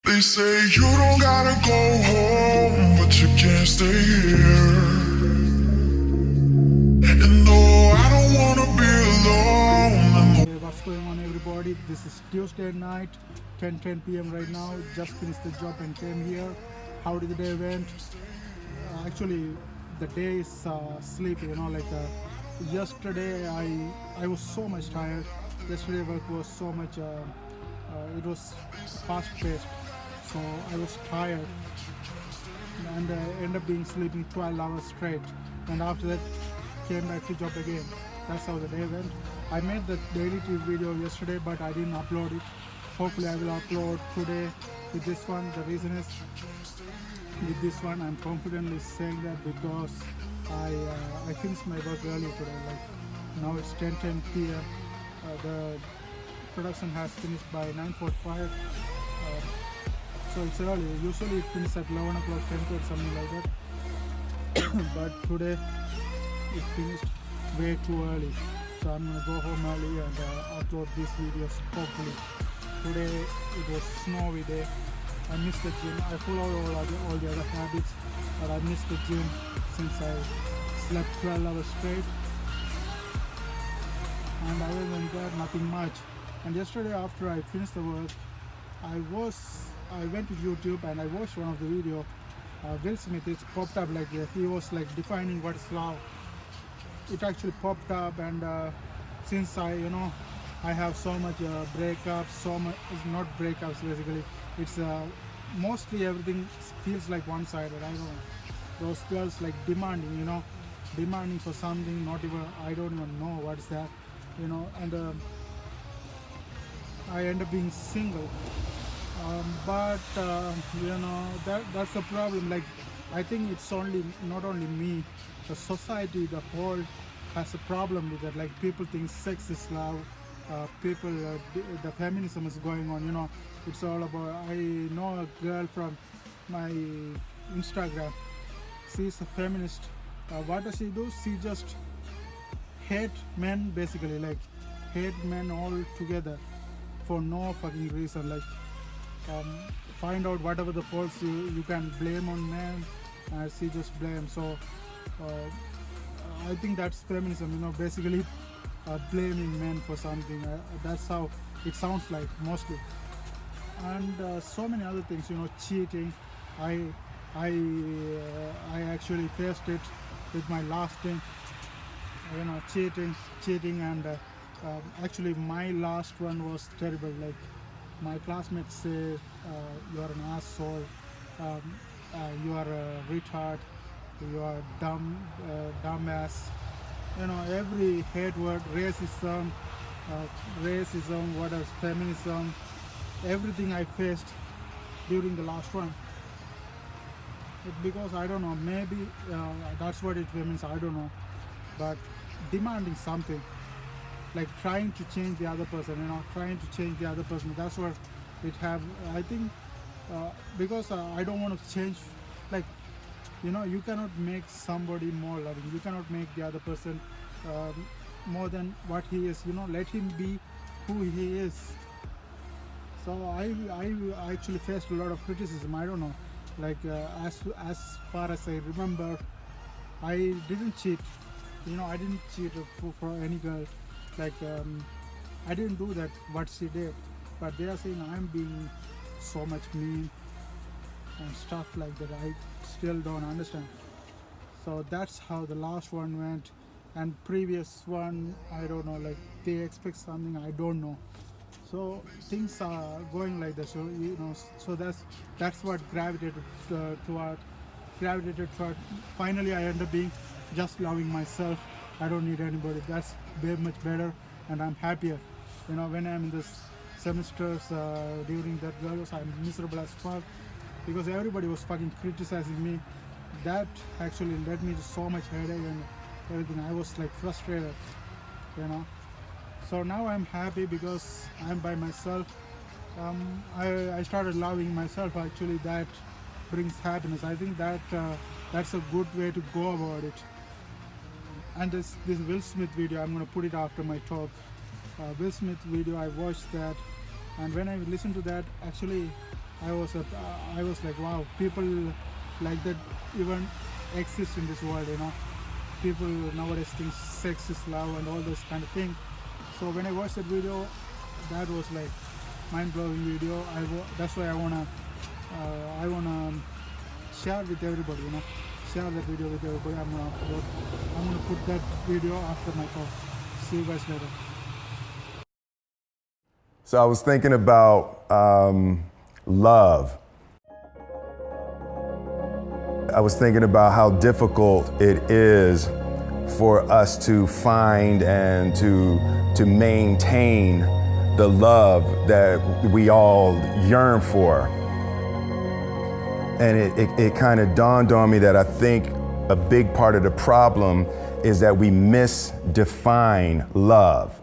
They say you don't gotta go home, but you can't stay here. And no, I don't wanna be alone. Hey, what's going on, everybody? This is Tuesday night, 10 p.m. right now. Just finished the job and came here. How did the day went? Actually, the day is sleepy. Yesterday I was so much tired. Yesterday work was so much. It was fast paced, so I was tired and ended up being sleeping 12 hours straight. And after that, came back to job again. That's how the day went. I made the DailyT video yesterday, but I didn't upload it. Hopefully, I will upload today with this one. The reason is, with this one, I'm confidently saying that because I finished my work early today. Like now it's 10 p.m. The production has finished by 9:45. So it's early. Usually it finishes at 11 o'clock, 10 o'clock, something like that. But today it finished way too early. So I'm gonna go home early and upload these videos hopefully. Today it was snowy day. I missed the gym. I followed all the other habits, but I missed the gym since I slept 12 hours straight. And other than that, nothing much. And yesterday after I finished the work, I went to YouTube and I watched one of the video. Will Smith, it popped up like he was like defining what is love. It actually popped up, and since I have so much breakups, so much not breakups basically. It's mostly everything feels like one-sided. I don't know. Those girls like demanding for something. Not even I don't even know what's that, and I end up being single. But that's the problem. Like I think it's not only me, the society, the whole has a problem with that. Like people think sex is love. The feminism is going on. It's all about. I know a girl from my Instagram. She's a feminist. What does she do? She just hate men basically. Like hate men all together for no fucking reason. Like find out whatever the faults you can blame on men, and she just blame. So I think that's feminism, basically blaming men for something. That's how it sounds like mostly. And so many other things, cheating. I actually faced it with my last thing, cheating, and actually my last one was terrible. Like my classmates say you are an asshole, you are a retard, you are dumbass. Every hate word, racism, what else, feminism, everything I faced during the last one. Because I don't know, maybe that's what it means. I don't know, but demanding something, like trying to change the other person, that's what it have. I think because I don't want to change, like you cannot make somebody more loving, you cannot make the other person more than what he is. Let him be who he is. So I actually faced a lot of criticism. I don't know, like as far as I remember, I didn't cheat. I didn't cheat for any girl. Like I didn't do that what she did, but they are saying I'm being so much mean and stuff like that. I still don't understand. So that's how the last one went, and previous one I don't know. Like they expect something, I don't know. So things are going like this. So that's what toward. Finally, I end up being just loving myself. I don't need anybody. That's way much better, and I'm happier. When I'm in this semesters during that girls, I'm miserable as fuck because everybody was fucking criticizing me. That actually led me to so much headache and everything. I was like frustrated. So now I'm happy because I'm by myself. I started loving myself. Actually, that brings happiness. I think that's a good way to go about it. And this Will Smith video, I'm gonna put it after my talk. Will Smith video, I watched that, and when I listened to that, actually I was like, wow, people like that even exist in this world, you know. People nowadays think sex is love and all this kind of thing. So when I watched that video, that was like mind-blowing video. That's why I wanna share with everybody, you know. Share that video with everybody. I'm gonna put that video after my talk. See you guys later. So I was thinking about love. I was thinking about how difficult it is for us to find and to maintain the love that we all yearn for. And it kind of dawned on me that I think a big part of the problem is that we misdefine love.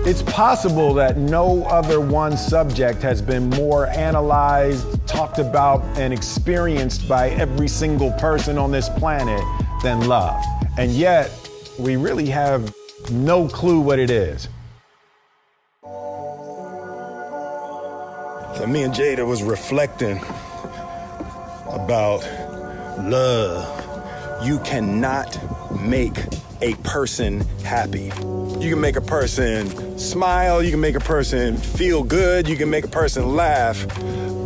It's possible that no other one subject has been more analyzed, talked about, and experienced by every single person on this planet than love. And yet, we really have no clue what it is. So me and Jada was reflecting about love. You cannot make a person happy. You can make a person smile, you can make a person feel good, you can make a person laugh,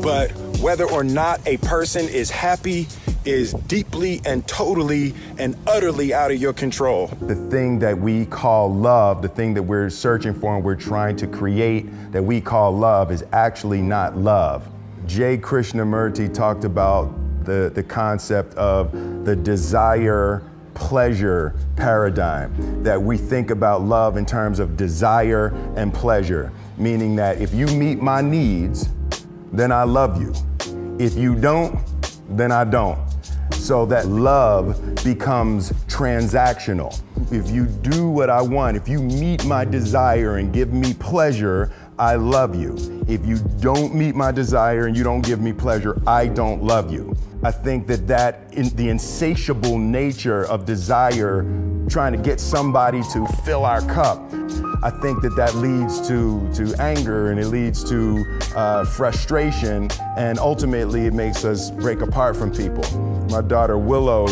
but whether or not a person is happy is deeply and totally and utterly out of your control. The thing that we call love, the thing that we're searching for and we're trying to create that we call love is actually not love. J. Krishnamurti talked about the concept of the desire-pleasure paradigm, that we think about love in terms of desire and pleasure, meaning that if you meet my needs, then I love you. If you don't, then I don't. So that love becomes transactional. If you do what I want, if you meet my desire and give me pleasure, I love you. If you don't meet my desire and you don't give me pleasure, I don't love you. I think that the insatiable nature of desire, trying to get somebody to fill our cup, I think that leads to anger, and it leads to frustration, and ultimately it makes us break apart from people. My daughter Willow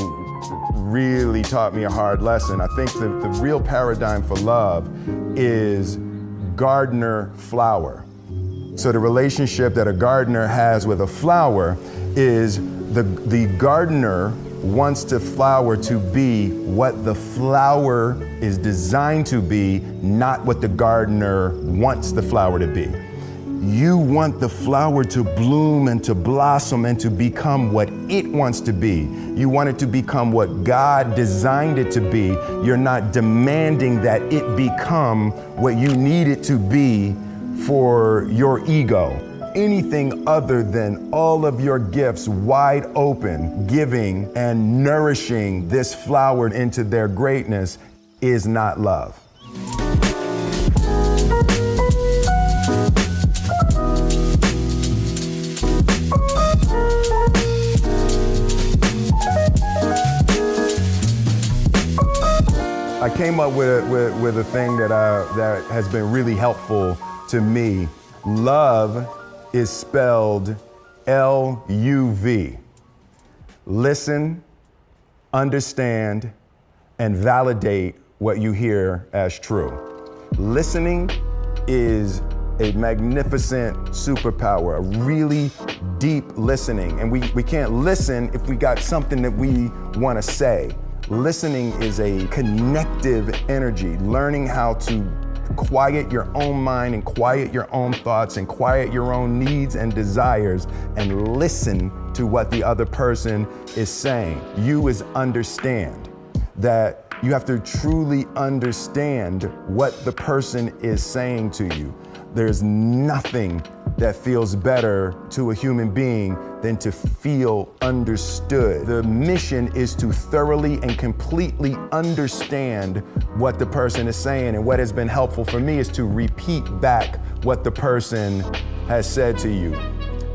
really taught me a hard lesson. I think the real paradigm for love is gardener flower. So the relationship that a gardener has with a flower is the gardener wants the flower to be what the flower is designed to be, not what the gardener wants the flower to be. You want the flower to bloom and to blossom and to become what it wants to be. You want it to become what God designed it to be. You're not demanding that it become what you need it to be for your ego. Anything other than all of your gifts wide open, giving and nourishing this flower into their greatness is not love. I came up with a thing that has been really helpful to me. Love is spelled L-U-V. Listen, understand, and validate what you hear as true. Listening is a magnificent superpower, a really deep listening. And we can't listen if we got something that we want to say. Listening is a connective energy, learning how to quiet your own mind and quiet your own thoughts and quiet your own needs and desires and listen to what the other person is saying. You is understand. That you have to truly understand what the person is saying to you. There's nothing that feels better to a human being than to feel understood. The mission is to thoroughly and completely understand what the person is saying, and what has been helpful for me is to repeat back what the person has said to you.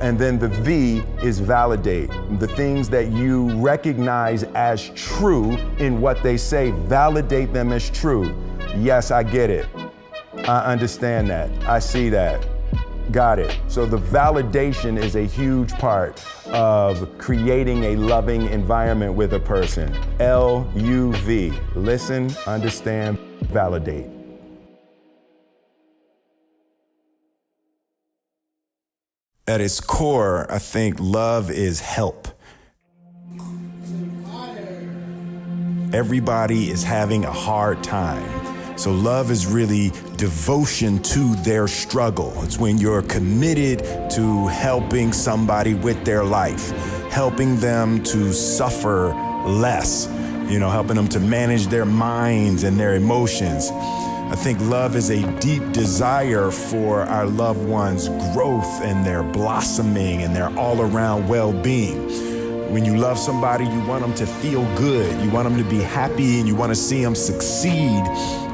And then the V is validate. The things that you recognize as true in what they say, validate them as true. Yes, I get it. I understand that. I see that. Got it. So the validation is a huge part of creating a loving environment with a person. LUV. Listen, understand, validate. At its core, I think love is help. Everybody is having a hard time. So love is really devotion to their struggle. It's when you're committed to helping somebody with their life, helping them to suffer less, helping them to manage their minds and their emotions. I think love is a deep desire for our loved ones' growth and their blossoming and their all-around well-being. When you love somebody, you want them to feel good. You want them to be happy, and you want to see them succeed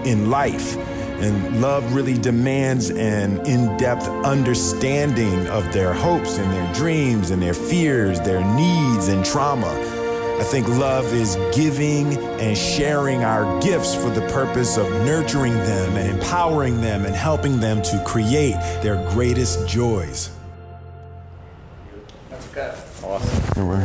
in life. And love really demands an in-depth understanding of their hopes and their dreams and their fears, their needs and trauma. I think love is giving and sharing our gifts for the purpose of nurturing them and empowering them and helping them to create their greatest joys. That's good. Awesome.